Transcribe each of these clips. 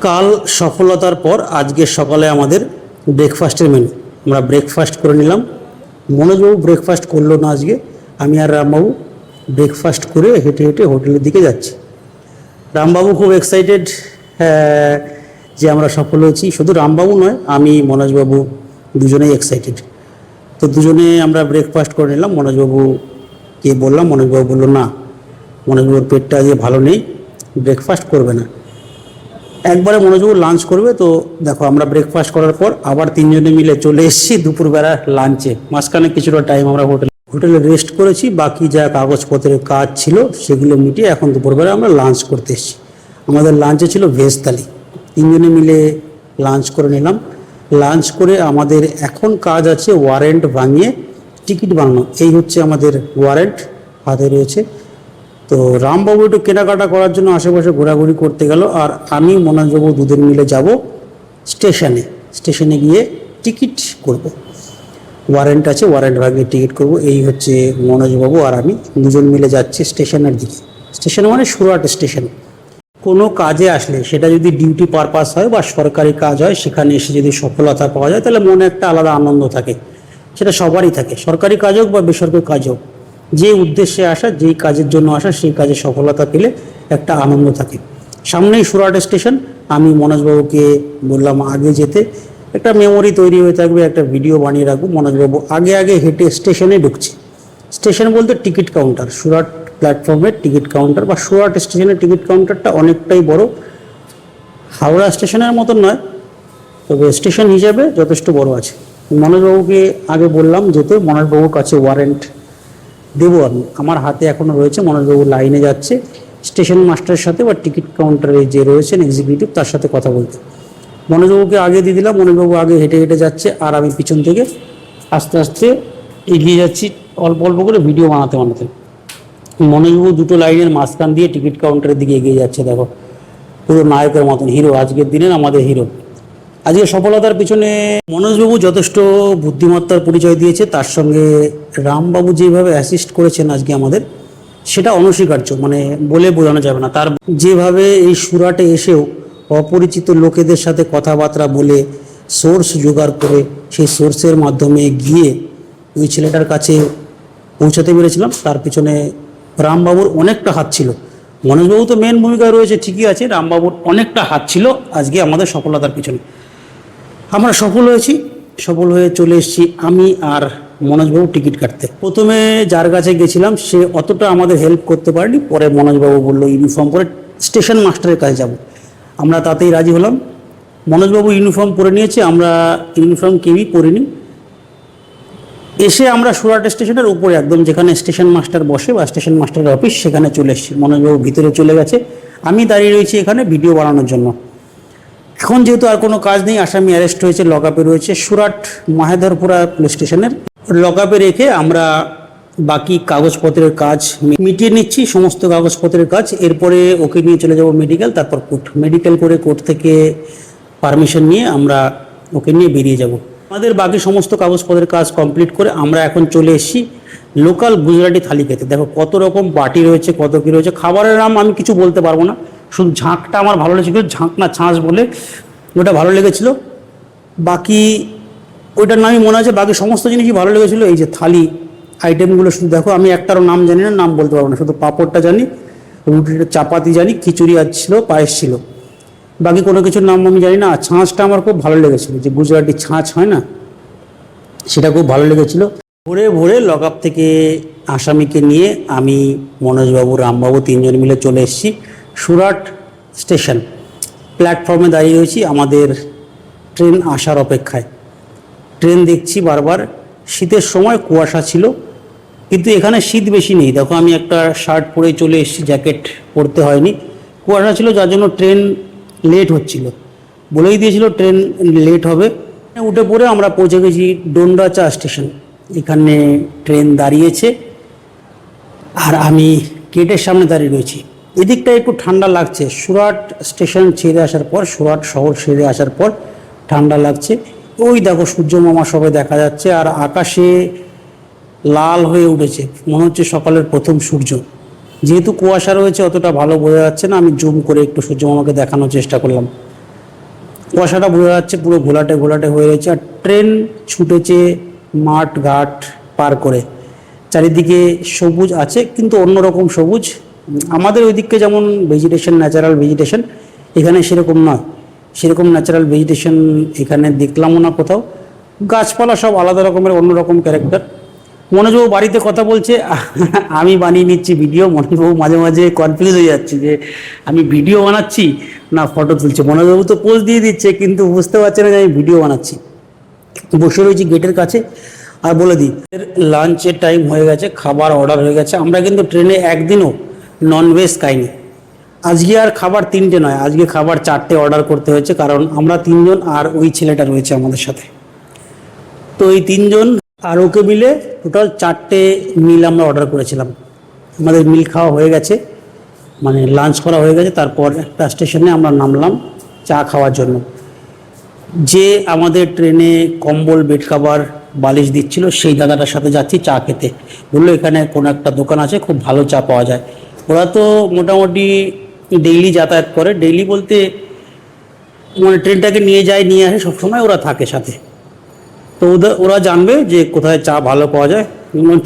কাল সফলতার পর আজকে সকালে আমাদের ব্রেকফাস্টের মেনু। আমরা ব্রেকফাস্ট করে নিলাম। মনোজবাবু ব্রেকফাস্ট করলো না আজকে, আমি আর রামবাবু ব্রেকফাস্ট করে হেঁটে হেঁটে হোটেলের দিকে যাচ্ছি। রামবাবু খুব এক্সাইটেড যে আমরা সফল হয়েছি। শুধু রামবাবু নয়, আমি মনোজবাবু দুজনেই এক্সাইটেড। তো দুজনে আমরা ব্রেকফাস্ট করে নিলাম। মনোজবাবুকে বললাম, মনোজবাবু বললো না, মনোজবাবুর পেটটা আজকে ভালো নেই, ব্রেকফাস্ট করবে না, একবারে মনোজবাবু লাঞ্চ করবে। তো দেখো, আমরা ব্রেকফাস্ট করার পর আবার তিনজনে মিলে চলে এসেছি দুপুরবেলা লাঞ্চে। মাঝখানে কিছুটা টাইম আমরা হোটেলে রেস্ট করেছি, বাকি যা কাগজপত্রের কাজ ছিল সেগুলো মিটিয়ে এখন দুপুরবেলা আমরা লাঞ্চ করতে এসেছি। আমাদের লাঞ্চে ছিল ভেজ থালি। তিনজনে মিলে লাঞ্চ করে নিলাম। লাঞ্চ করে আমাদের এখন কাজ আছে ওয়ারেন্ট ভাঙিয়ে টিকিট বানানো। এই হচ্ছে আমাদের ওয়ারেন্ট, হাতে রয়েছে। তো রামবাবু একটু কেনাকাটা করার জন্য আশেপাশে ঘোরাঘুরি করতে গেল, আর আমি মনোজবাবু দুজন মিলে যাব স্টেশনে গিয়ে টিকিট করব। ওয়ারেন্ট আছে, ওয়ারেন্ট ভাঙিয়ে টিকিট করব। এই হচ্ছে মনোজবাবু আর আমি দুজন মিলে যাচ্ছি স্টেশনের দিকে। স্টেশন মানে সুরাট স্টেশন। কোনো কাজে আসলে, সেটা যদি ডিউটি পারপাস হয় বা সরকারি কাজ হয়, সেখানে এসে যদি সফলতা পাওয়া যায় তাহলে মনে একটা আলাদা আনন্দ থাকে। সেটা সবারই থাকে, সরকারি কাজ হোক বা বেসরকারি কাজ হোক। যে উদ্দেশ্যে আসা, যেই কাজের জন্য আসা, সেই কাজে সফলতা পেলে একটা আনন্দ থাকে। সামনেই সুরাট স্টেশন। আমি মনোজবাবুকে বললাম আগে যেতে, একটা মেমোরি তৈরি হয়ে থাকবে, একটা ভিডিও বানিয়ে রাখবো। মনোজবাবু আগে আগে হেঁটে স্টেশনে ঢুকছে। স্টেশন বলতে টিকিট কাউন্টার, সুরাট প্ল্যাটফর্মের টিকিট কাউন্টার বা সুরাট স্টেশনের টিকিট কাউন্টারটা অনেকটাই বড়। হাওড়া স্টেশনের মতন নয়, তবে স্টেশন হিসাবে যথেষ্ট বড় আছে। মনোজবাবুকে আগে বললাম যেতে। মনোজবাবুর কাছে ওয়ারেন্ট দেবো আমি, আমার হাতে এখনও রয়েছে। মনোজবাবু লাইনে যাচ্ছে স্টেশন মাস্টারের সাথে বা টিকিট কাউন্টারে যে রয়েছেন এক্সিকিউটিভ, তার সাথে কথা বলতে। মনোজবাবুকে আগে দিয়ে দিলাম। মনোজবাবু আগে হেঁটে হেঁটে যাচ্ছে, আর আমি পিছন থেকে আস্তে আস্তে এগিয়ে যাচ্ছি, অল্প অল্প করে ভিডিও বানাতে বানাতে। মনোজবাবু দুটো লাইনের মাঝখান দিয়ে টিকিট কাউন্টারের দিকে এগিয়ে যাচ্ছে। দেখো, পুরো নায়কের মতন, হিরো, আজকের দিনের আমাদের হিরো। আজকে সফলতার পিছনে মনোজবাবু যথেষ্ট বুদ্ধিমত্তার পরিচয় দিয়েছে। তার সঙ্গে রামবাবু যেভাবে অ্যাসিস্ট করেছেন আজকে আমাদের, সেটা অনস্বীকার্য, মানে বলে বোঝানো যাবে না। তার যেভাবে এই সুরাটে এসেও অপরিচিত লোকেদের সাথে কথাবার্তা বলে সোর্স জোগাড় করে সেই সোর্সের মাধ্যমে গিয়ে ওই ছেলেটার কাছে পৌঁছাতে পেরেছিলাম, তার পিছনে রামবাবুর অনেকটা হাত ছিল। মনোজবাবু তো মেন ভূমিকায় রয়েছে, ঠিকই আছে, রামবাবুর অনেকটা হাত ছিল আজকে আমাদের সফলতার পিছনে। আমরা সফল হয়েছি। সফল হয়ে চলে এসেছি আমি আর মনোজবাবু টিকিট কাটতে। প্রথমে যার কাছে গেছিলাম সে অতটা আমাদের হেল্প করতে পারেনি। পরে মনোজবাবু বললো ইউনিফর্ম পরে স্টেশন মাস্টারের কাছে যাব। আমরা তাতেই রাজি হলাম। মনোজবাবু ইউনিফর্ম পরে নিয়েছে, আমরা ইউনিফর্ম কেউই পরিনি। এসে আমরা সুরাট স্টেশনের উপরে একদম যেখানে স্টেশন মাস্টার বসে বা স্টেশন মাস্টারের অফিস, সেখানে চলে এসেছি। মনোজবাবু ভিতরে চলে গেছে, আমি দাঁড়িয়ে রয়েছি এখানে ভিডিও বানানোর জন্য। এখন যেহেতু আর কোনো কাজ নেই, আসামি অ্যারেস্ট হয়েছে, লকআপে রয়েছে সুরাট মাহেধরপুরা পুলিশ স্টেশনের। লকআপে রেখে আমরা বাকি কাগজপত্রের কাজ মিটিয়ে নিচ্ছি, সমস্ত কাগজপত্রের কাজ। এরপরে ওকে নিয়ে চলে যাব মেডিকেল, তারপর কোর্ট। মেডিকেল করে কোর্ট থেকে পারমিশন নিয়ে আমরা ওকে নিয়ে বেরিয়ে যাব। আমাদের বাকি সমস্ত কাগজপত্রের কাজ কমপ্লিট করে আমরা এখন চলে এসেছি লোকাল গুজরাটি থালি খেতে। দেখো কত রকম বাটি রয়েছে, কত কী রয়েছে। খাবারের নাম আমি কিছু বলতে পারবো না, শুধু ঝাঁকটা আমার ভালো লেগেছিল, ঝাঁক না ছাঁচ বলে, ওটা ভালো লেগেছিল। বাকি ওইটার নামই মনে আছে, বাকি সমস্ত জিনিসই ভালো লেগেছিলো। এই যে থালি আইটেমগুলো শুধু দেখো, আমি একটারও নাম জানি না, নাম বলতে পারবো না, শুধু পাঁপড়টা জানি, রুটিটা, চাপাতি জানি, খিচুড়ি ছিল, পায়েস ছিল, বাকি কোনো কিছুর নাম আমি জানি না। আর ছাঁচটা আমার খুব ভালো লেগেছিলো, যে গুজরাটি ছাঁচ হয় না, সেটা খুব ভালো লেগেছিলো। ভোরে ভোরে লকআপ থেকে আসামিকে নিয়ে আমি, মনোজবাবু, রামবাবু তিনজন মিলে চলে এসেছি সুরাট স্টেশন। প্ল্যাটফর্মে দাঁড়িয়ে রয়েছি আমাদের ট্রেন আসার অপেক্ষায়। ট্রেন দেখছি বারবার। শীতের সময় কুয়াশা ছিল, কিন্তু এখানে শীত বেশি নেই। দেখো আমি একটা শার্ট পরে চলে এসেছি, জ্যাকেট পরতে হয়নি। কুয়াশা ছিল যার জন্য ট্রেন লেট হচ্ছিল, বলেই দিয়েছিল ট্রেন লেট হবে। উঠে পড়ে আমরা পৌঁছে গেছি ডোনরাচা স্টেশন। এখানে ট্রেন দাঁড়িয়েছে আর আমি গেটের সামনে দাঁড়িয়ে রয়েছি। এদিকটা একটু ঠান্ডা লাগছে, সুরাট স্টেশন ছেড়ে আসার পর, সুরাট শহর ছেড়ে আসার পর ঠান্ডা লাগছে। ওই দেখো সূর্যমামা সবে দেখা যাচ্ছে, আর আকাশে লাল হয়ে উঠেছে, মনে হচ্ছে সকালের প্রথম সূর্য। যেহেতু কুয়াশা রয়েছে অতটা ভালো বোঝা যাচ্ছে না, আমি জুম করে একটু সূর্যমামাকে দেখানোর চেষ্টা করলাম। কুয়াশাটা বোঝা যাচ্ছে পুরো ঘোলাটে ঘোলাটে হয়ে রয়েছে, আর ট্রেন ছুটেছে মাঠ ঘাট পার করে। চারিদিকে সবুজ আছে কিন্তু অন্যরকম সবুজ। আমাদের ওই দিককে যেমন ভেজিটেশন, ন্যাচারাল ভেজিটেশন, এখানে সেরকম নয়। সেরকম ন্যাচারাল ভেজিটেশন এখানে দেখলামও না কোথাও। গাছপালা সব আলাদা রকমের, অন্যরকম ক্যারেক্টার। মনোজবাবু বাড়িতে কথা বলছে, আমি বানিয়ে নিচ্ছি ভিডিও। মনোজবাবু মাঝে মাঝে কনফিউজ হয়ে যাচ্ছে যে আমি ভিডিও বানাচ্ছি না ফটো তুলছি। মনোজবাবু তো পোজ দিয়ে দিচ্ছে কিন্তু বুঝতে পারছে না যে আমি ভিডিও বানাচ্ছি। বসে রয়েছি গেটের কাছে। আর বলে দিই, লাঞ্চের টাইম হয়ে গেছে, খাবার অর্ডার হয়ে গেছে। আমরা কিন্তু ট্রেনে একদিনও ননভেজ খাইনি। আজকে আর খাবার 3টে নয়, আজকে খাবার 4টে অর্ডার করতে হয়েছে, কারণ আমরা 3জন আর ওই ছেলেটা রয়েছে আমাদের সাথে। তো এই 3জন আর ওকে মিলে টোটাল 4টে মিল আমরা অর্ডার করেছিলাম। আমাদের মিল খাওয়া হয়ে গেছে, মানে লাঞ্চ করা হয়ে গেছে। তারপর একটা স্টেশনে আমরা নামলাম চা খাওয়ার জন্য। যে আমাদের ট্রেনে কম্বল, বেড কাভার, বালিশ দিচ্ছিল সেই দাদাটার সাথে যাচ্ছি চা খেতে। বললো এখানে কোনো একটা দোকান আছে, খুব ভালো চা পাওয়া যায়। ওরা তো মোটামুটি ডেইলি যাতায়াত করে, ডেইলি বলতে মানে ট্রেনটাকে নিয়ে যায় নিয়ে আসে, সবসময় ওরা থাকে সাথে। তো ওরা জানবে যে কোথায় চা ভালো পাওয়া যায়।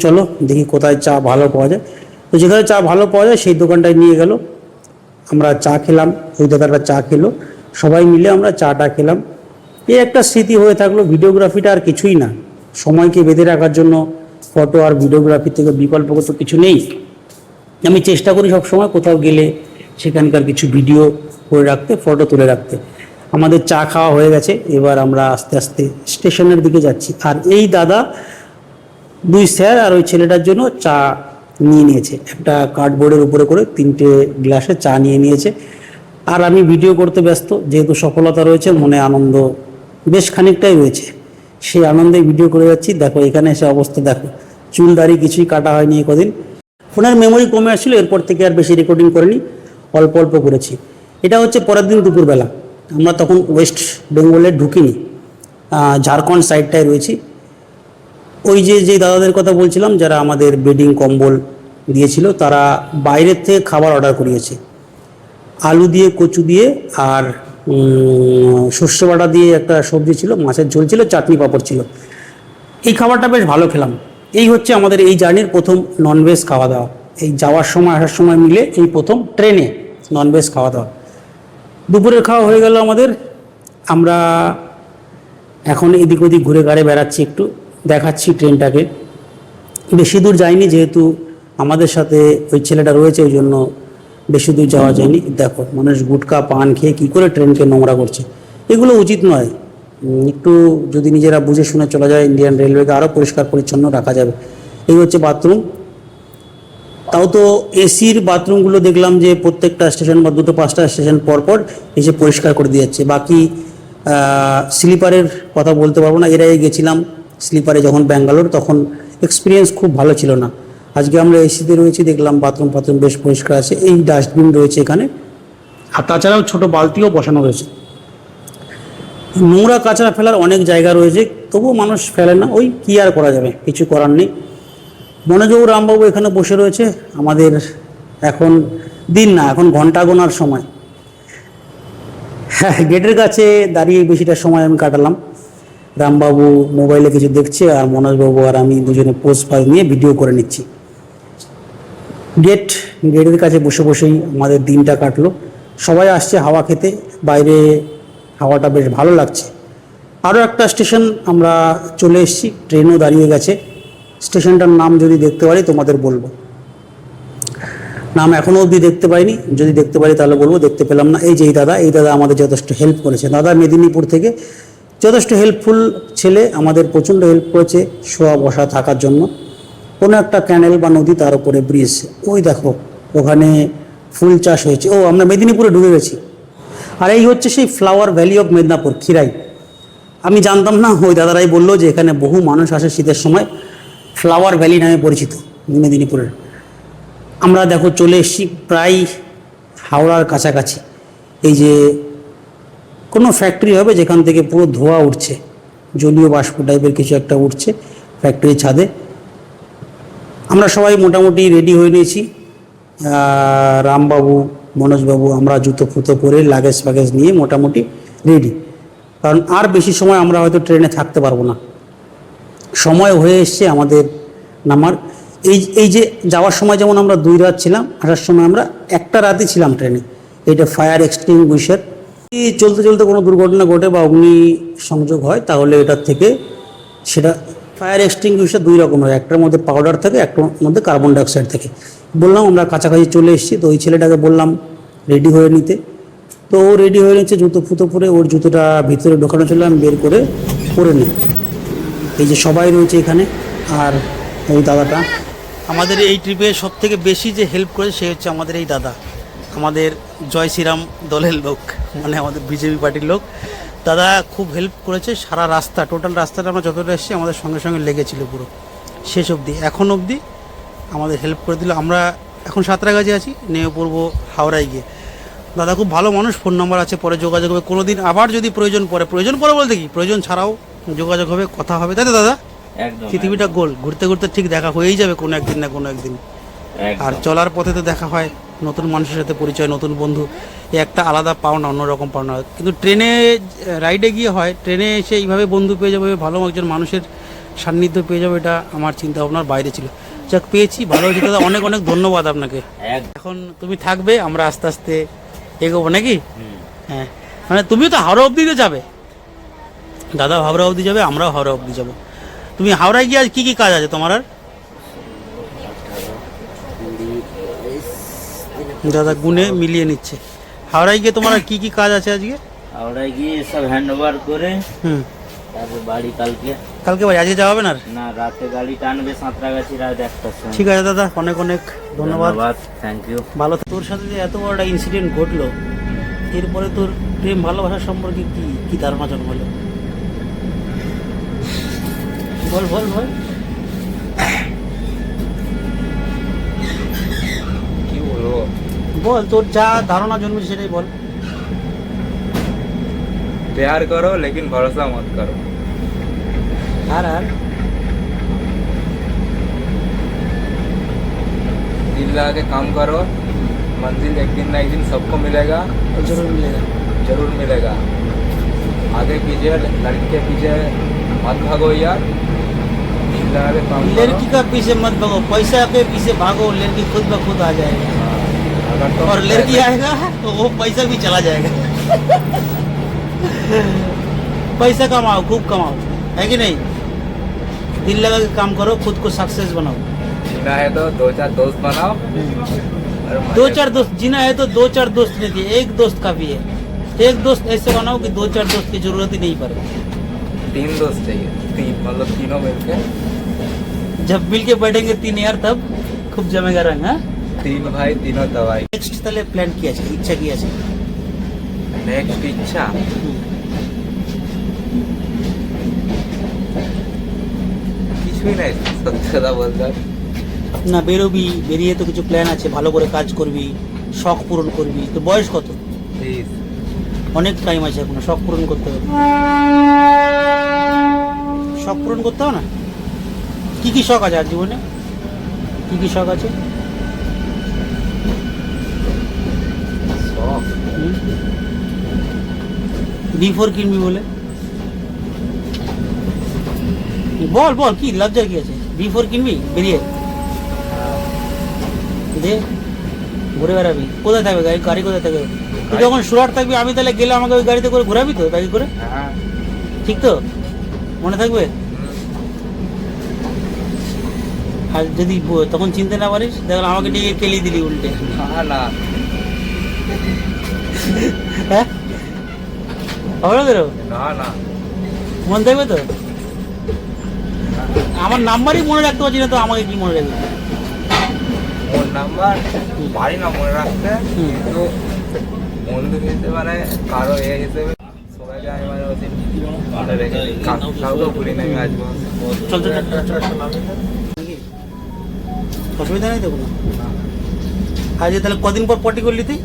চলো দেখি কোথায় চা ভালো পাওয়া যায়। তো যেখানে চা ভালো পাওয়া যায় সেই দোকানটায় নিয়ে গেল। আমরা চা খেলাম, ওই দাদাটা চা খেলো, সবাই মিলে আমরা চাটা খেলাম। এই একটা স্মৃতি হয়ে থাকলো। ভিডিওগ্রাফিটা আর কিছুই না, সময়কে বেঁধে রাখার জন্য ফটো আর ভিডিওগ্রাফি থেকে বিকল্প তো কিছু নেই। আমি চেষ্টা করি সবসময় কোথাও গেলে সেখানকার কিছু ভিডিও করে রাখতে, ফটো তুলে রাখতে। আমাদের চা খাওয়া হয়ে গেছে, এবার আমরা আস্তে আস্তে স্টেশনের দিকে যাচ্ছি। আর এই দাদা, 2 স্যার আর ওই ছেলেটার জন্য চা নিয়ে নিয়েছে। একটা কার্ডবোর্ডের উপরে করে 3টে গ্লাসে চা নিয়ে নিয়েছে। আর আমি ভিডিও করতে ব্যস্ত, যেহেতু সফলতা রয়েছে, মনে আনন্দ বেশ খানিকটাই রয়েছে। সেই আনন্দে ভিডিও করে যাচ্ছি। দেখো এখানে এসে অবস্থা দেখো, চুল দাড়ি কিছুই কাটা হয়নি কদিন। ফোনের মেমোরি কমে আসছিল, এরপর থেকে আর বেশি রেকর্ডিং করিনি, অল্প অল্প করেছি। এটা হচ্ছে পরের দিন দুপুরবেলা। আমরা তখন ওয়েস্ট বেঙ্গলে ঢুকিনি, ঝাড়খণ্ড সাইডটায় রয়েছি। ওই যে দাদাদের কথা বলছিলাম যারা আমাদের বেডিং কম্বল দিয়েছিল, তারা বাইরের থেকে খাবার অর্ডার করিয়েছে। আলু দিয়ে, কচু দিয়ে আর সর্ষে বাটা দিয়ে একটা সবজি ছিল, মাছের ঝোল ছিল, চাটনি পাঁপড় ছিল। এই খাবারটা বেশ ভালো খেলাম। এই হচ্ছে আমাদের এই জার্নির প্রথম ননভেজ খাওয়া দাওয়া। এই যাওয়ার সময় আসার সময় মিলে এই প্রথম ট্রেনে ননভেজ খাওয়া দাওয়া। দুপুরের খাওয়া হয়ে গেল আমাদের। আমরা এখন এদিক ওদিক ঘুরে ঘাড়ে বেড়াচ্ছি, একটু দেখাচ্ছি ট্রেনটাকে। বেশি দূর যাইনি, যেহেতু আমাদের সাথে ওই ছেলেটা রয়েছে, ওই জন্য বেশি দূর যাওয়া যায়নি। দেখো মানুষ গুটকা পান খেয়ে কী করে ট্রেনকে নোংরা করছে, এগুলো উচিত নয়। একটু যদি নিজেরা বুঝে শুনে চলা যায়, ইন্ডিয়ান রেলওয়েকে আরও পরিষ্কার পরিচ্ছন্ন রাখা যাবে। এই হচ্ছে বাথরুম। তাও তো এসির বাথরুমগুলো দেখলাম যে প্রত্যেকটা স্টেশন বা 2-5টা স্টেশন পরপর এসে পরিষ্কার করে দিয়েছে। বাকি স্লিপারের কথা বলতে পারবো না। এর আগে গেছিলাম স্লিপারে যখন ব্যাঙ্গালোর, তখন এক্সপিরিয়েন্স খুব ভালো ছিল না। আজকে আমরা এসিতে রয়েছি, দেখলাম বাথরুম বেশ পরিষ্কার আছে। এই ডাস্টবিন রয়েছে এখানে, আর তাছাড়াও ছোটো বালতিও বসানো রয়েছে। নোংরা কাচড়া ফেলার অনেক জায়গা রয়েছে, তবুও মানুষ ফেলে না। ওই কী আর করা যাবে, কিছু করার নেই। মনোজবাবু, রামবাবু এখানে বসে রয়েছে। আমাদের এখন দিন না, এখন ঘন্টা গোনার সময়। হ্যাঁ, গেটের কাছে দাঁড়িয়ে বেশিটা সময় আমি কাটালাম। রামবাবু মোবাইলে কিছু দেখছে, আর মনোজবাবু আর আমি দুজনে পোজ পাজ নিয়ে ভিডিও করে নিচ্ছি। গেটের কাছে বসে বসেই আমাদের দিনটা কাটলো। সবাই আসছে হাওয়া খেতে, বাইরে হাওয়াটা বেশ ভালো লাগছে। আরও একটা স্টেশন আমরা চলে এসেছি, ট্রেনও দাঁড়িয়ে গেছে। স্টেশনটার নাম যদি দেখতে পারি তোমাদের বলবো। নাম এখনও অবধি দেখতে পাইনি, যদি দেখতে পারি তাহলে বলবো, দেখতে পেলাম না। এই যে এই দাদা আমাদের যথেষ্ট হেল্প করেছে। দাদা মেদিনীপুর থেকে, যথেষ্ট হেল্পফুল ছেলে, আমাদের প্রচণ্ড হেল্প করেছে শোয়া বসা থাকার জন্য। কোনো একটা ক্যানেল বা নদী, তার উপরে ব্রিজ। ওই দেখো ওখানে ফুল চাষ হয়েছে। ও, আমরা মেদিনীপুরে ঢুকে গেছি। আর এই হচ্ছে সেই flower valley of Medinipur, Khirai. আমি জানতাম না, ওই দাদারাই বললো যে এখানে বহু মানুষ আসে শীতের সময়, ফ্লাওয়ার ভ্যালি নামে পরিচিত মেদিনীপুরের। আমরা দেখো চলে এসেছি প্রায় হাওড়ার কাছাকাছি। এই যে কোনো ফ্যাক্টরি হবে যেখান থেকে পুরো ধোঁয়া উঠছে, জলীয় বাষ্প টাইপের কিছু একটা উঠছে ফ্যাক্টরির ছাদে। আমরা সবাই মোটামুটি রেডি হয়ে নিয়েছি। রামবাবু, মনোজবাবু, আমরা জুতো ফুতো পরে লাগেজ ফ্যাগেজ নিয়ে মোটামুটি রেডি। কারণ আর বেশি সময় আমরা হয়তো ট্রেনে থাকতে পারবো না, সময় হয়ে এসছে আমাদের নামার। এই যে যাওয়ার সময় যেমন আমরা 2 রাত ছিলাম, আসার সময় আমরা 1টা রাতই ছিলাম ট্রেনে। এটা ফায়ার এক্সটিংগুইশার। চলতে চলতে কোনো দুর্ঘটনা ঘটে বা অগ্নি সংযোগ হয় তাহলে এটার থেকে সেটা ফায়ার এক্সটিংগুইশার 2 রকমের, একটার মধ্যে পাউডার থাকে, একটার মধ্যে কার্বন ডাইঅক্সাইড থাকে। বললাম আমরা কাছাকাছি চলে এসেছি, তো ওই ছেলেটাকে বললাম রেডি হয়ে নিতে, তো ও রেডি হয়ে নিচ্ছে, জুতো ফুতো পরে। ওর জুতোটা ভিতরে ঢোকানো ছিল, আমি বের করে পরে নিই। এই যে সবাই রয়েছে এখানে, আর ওই দাদাটা আমাদের এই ট্রিপে সব থেকে বেশি যে হেল্প করেছে সে হচ্ছে আমাদের এই দাদা, আমাদের জয় শ্রীরাম দলের লোক, মানে আমাদের বিজেপি পার্টির লোক। দাদা খুব হেল্প করেছে, সারা রাস্তা, টোটাল রাস্তাটা আমরা যতটা এসেছি আমাদের সঙ্গে সঙ্গে লেগেছিল পুরো শেষ অবধি, এখন অবধি আমাদের হেল্প করে দিল। আমরা এখন সাঁতরাগাছি আছি, নেমে পড়বো হাওড়ায় গিয়ে। দাদা খুব ভালো মানুষ, ফোন নাম্বার আছে, পরে যোগাযোগ হবে কোনো দিন, আবার যদি প্রয়োজন পড়ে বলতে কি প্রয়োজন ছাড়াও যোগাযোগ হবে, কথা হবে, তাই তো দাদা? পৃথিবীটা গোল, ঘুরতে ঘুরতে ঠিক দেখা হয়েই যাবে কোনো একদিন না কোনো একদিন। আর চলার পথে তো দেখা হয়, নতুন মানুষের সাথে পরিচয়, নতুন বন্ধু, এ একটা আলাদা পাওনা, অন্যরকম পাওনা। কিন্তু ট্রেনে রাইডে গিয়ে হয়, ট্রেনে এসে এইভাবে বন্ধু পেয়ে যাবে, ভালো একজন মানুষের সান্নিধ্য পেয়ে যাবে, এটা আমার চিন্তা ভাবনার বাইরে ছিল। যাক পেয়েছি, ভালো হয়েছে দাদা, অনেক অনেক ধন্যবাদ আপনাকে। এখন তুমি থাকবে, আমরা আস্তে আস্তে এগোবো নাকি? হ্যাঁ, মানে তুমিও তো হাওড়া অবধি যাবে, দাদা হাওড়া অবধি যাবে, আমরাও হাওড়া অবধি যাবো। তুমি হাওড়ায় গিয়ে আজ কী কী কাজ আছে তোমার? আর দাদা গুনে মিলিয়ে নিচ্ছে। হাওড়ায় গিয়ে তোমার আর কী কী কাজ আছে আজকে? হাওড়ায় গিয়ে সব হ্যান্ড ওভার করে তারপর বাড়ি কালকে বাড়ি, আজকে যাওয়া হবে না? না, রাতে গাড়ি টানবে সাঁতরাগাছি রাত 1টার সময়। ঠিক আছে দাদা, অনেক অনেক ধন্যবাদ, থ্যাংক ইউ। ভালো। তোর সাথে যে এত বড় একটা ইনসিডেন্ট ঘটলো, এরপরে তোর প্রেম ভালোবাসার সম্পর্কে কি কি ধারণা জন্মালো? বল বল বল। কি বলবো, বল, তোর যা ধারণা জন্মেছে সেটাই বল। प्यार करो लेकिन भरोसा मत करो। আর दिल लगा के काम करो, मंजिल एक दिन ना एक दिन सबको मिलेगा, জরুর মিলেগা। जरूर मिलेगा। आगे पीछे लड़की के पीछे मत भागो यार, दिल लगा के काम करो। लड़की का पीछे मत भागो, पैसा के पीछे भागो, लड़की खुद ब खुद आ जाएगा। अगर तो और लड़की आएगा तो वो पैसा भी चला जाएगा। पैसा कमाओ, खूब कमाओ, है कि नहीं? दिल लगा के काम करो, खुद को सक्सेस बनाओ। जीना है तो 2-4 दोस्त बनाओ, और मजे 2-4 दोस्त जीना है तो 2-4 दोस्त नहीं चाहिए, एक दोस्त काफी है। एक दोस्त ऐसे बनाओ कि 2-4 दोस्त की जरूरत ही नहीं पड़े। 3 दोस्त चाहिए, 3 मतलब तीनों मिलके। जब मिल के बैठेंगे 3 यार, तब खूब जमेगा रंग। हाँ, 3 भाई तीनों दवाई। नेक्स्ट তাহলে প্ল্যান কি আছে, ইচ্ছা কি আছে? नेक्स्ट इच्छा কিছুই নাই, সত্যি কথা বলতে। না, বেরোবি, বেরিয়ে তো কিছু প্ল্যান আছে, ভালো করে কাজ করবি, শখ পূরণ করবি। তো বয়স কত? প্লিজ অনেক টাইম আছে এখনো, শখ পূরণ করতে হবে। শখ পূরণ করতে হবে না? কি কি শখ আছে আর জীবনে, কি কি শখ আছে? B4 কিনবি বলে? বল বল, কি লজ্জা কি আছে? B4 কিনবি বেরিয়ে দে, ঘুরে বেড়াবি। কোথায় থাকবে গাড়ি? গাড়ি কোথায় থাকবে? তুই যখন সুরাট থাকবি, আমি তাহলে গেলে আমাকে ওই গাড়িতে করে ঘোরাবি তো, বাইকে করে? হ্যাঁ, ঠিক তো? মনে থাকবে? আর যদি তখন চিনতে না পারিস, দেখলাম আমাকে নিয়ে কেলি দিলি উল্টে। না না, হ্যাঁ, হবে না তোর? না না, মনে থাকবে তো? আমার নাম্বারই মনে রাখতে পারছি না, তো আমাকে কি মনে রাখবে? ওর নাম্বার পারি না মনে রাখতে, কিন্তু বন্ধু হিসেবে মানে কারো এ হিসেবে সবাইকে আমি মানে ওদের মনে রেখে দিই। কাউকে ভুলি না আমি আজ পর্যন্ত। চল চল চল চল চল। নাকি? অসুবিধা নেই তো কোনো? আজ তাহলে কদিন পর পটি করলি তুই?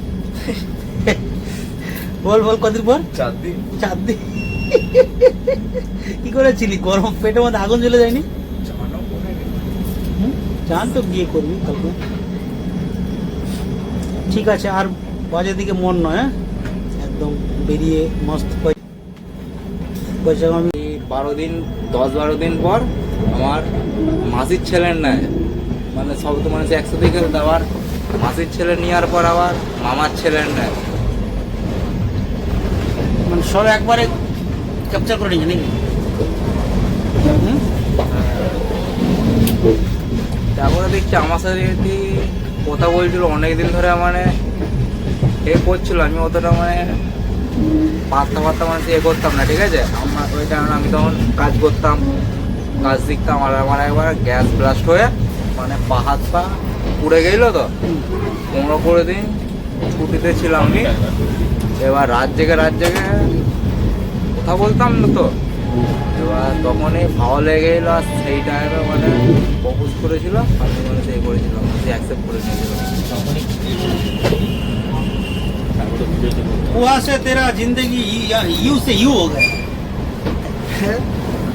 বল বল, কদিন পর? 4 দিন। 4 দিন? কি করেছিলি? গরম পেটের মধ্যে আগুন জ্বলে যায়নি? চান তো বিয়ে করবি কালকে। ঠিক আছে, আর বাজের দিকে মন নয়। হ্যাঁ, একদম বেরিয়ে মস্ত পয়সা আমি 10-12 দিন পর আমার মাসির ছেলের নেয়, মানে সব তো মানুষ একসাথে খেলতে, আবার মাসির ছেলে নেওয়ার পর আবার মামার ছেলের নেয়। মানে সব একবারে ক্যাপচার করে নিয়েছে নাকি? হুম? তারপরে দেখছি আমার সাথে যদি কথা বলছিল অনেকদিন ধরে, মানে এ করছিল, আমি অতটা মানে পাত্তা মানে এ করতাম না, ঠিক আছে। আমার ওই কারণে আমি তখন কাজ করতাম, কাজ শিখতাম, আর আমার একবার গ্যাস ব্লাস্ট হয়ে মানে হাত পা পুড়ে গেল, তো 15 দিন ছুটিতে ছিলাম আমি। এবার রাত জেগে কথা বলতাম না তো, এবার তখনই ভালো লেগে গেল, আর সেই টাইমে মানে প্রপোজ করেছিল, আমি মানে সেই করেছিলাম, সে অ্যাকসেপ্ট করে নিয়েছিল। वहाँ से तेरा जिंदगी यू से यू हो गया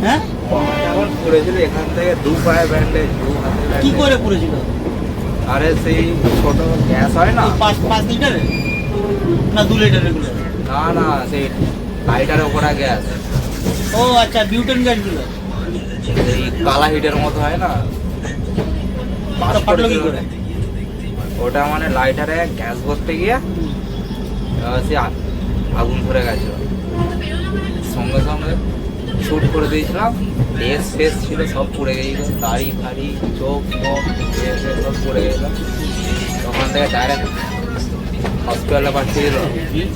হ্যাঁ? এখন করেছিল এখান থেকে 2 পায়ে ব্যান্ডেজ, 2 হাতে কি ব্যান্ডেজ। করে পুড়েছিল? আরে সেই ছোট গ্যাস হয় না, 5 লিটারের না 2 লিটারের গুলো? না সেই লাইটারে ওপরা গ্যাস, ও আচ্ছা, বিউটেন গ্যাস গুলো। এই কালা হিটের মতো হয় না, তো ফাটলো কি করে? ওটা মানে লাইটারে গ্যাস ভরতে গিয়ে সে আগুন ধরে গেছিল, সঙ্গে সঙ্গে শুট করে দিয়েছিলাম, ড্রেস ফেস ছিল সব পুড়ে গেছিল, দাড়ি ফাড়ি চোখ মুখ সব পুড়ে গেছিল। তখন থেকে ডাইরেক্ট হসপিটালে পাঠিয়ে দিল,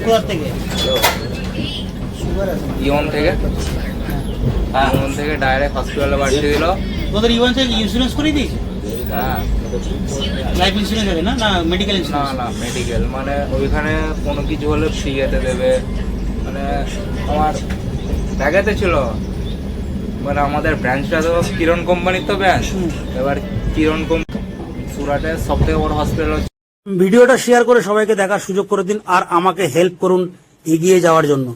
কোথা থেকে? ইয়ন থেকে, ইয়ন থেকে ডাইরেক্ট হসপিটালে পাঠিয়ে দিল। তোদের ইভেন থেকে ইন্স্যুরেন্স করে দিয়েছে? হ্যাঁ, লাইফ ইন্স্যুরেন্স হবে না, না মেডিকেল না ইন্স্যুরেন্স? না মেডিকেল, মানে ওইখানে কোনো কিছু হলে ফ্রি যেতে দেবে, মানে আমার ব্যাগেতে ছিল, মানে আমাদের ব্রাঞ্চটা তো কিরণ কোম্পানির তো ব্রাঞ্চ, এবার কিরণ কোম্পানি সুরাটের সব থেকে বড় হসপিটাল হচ্ছে। ভিডিওটা শেয়ার করে সবাইকে দেখার সুযোগ করে দিন, আর আমাকে হেল্প করুন এগিয়ে যাওয়ার জন্য।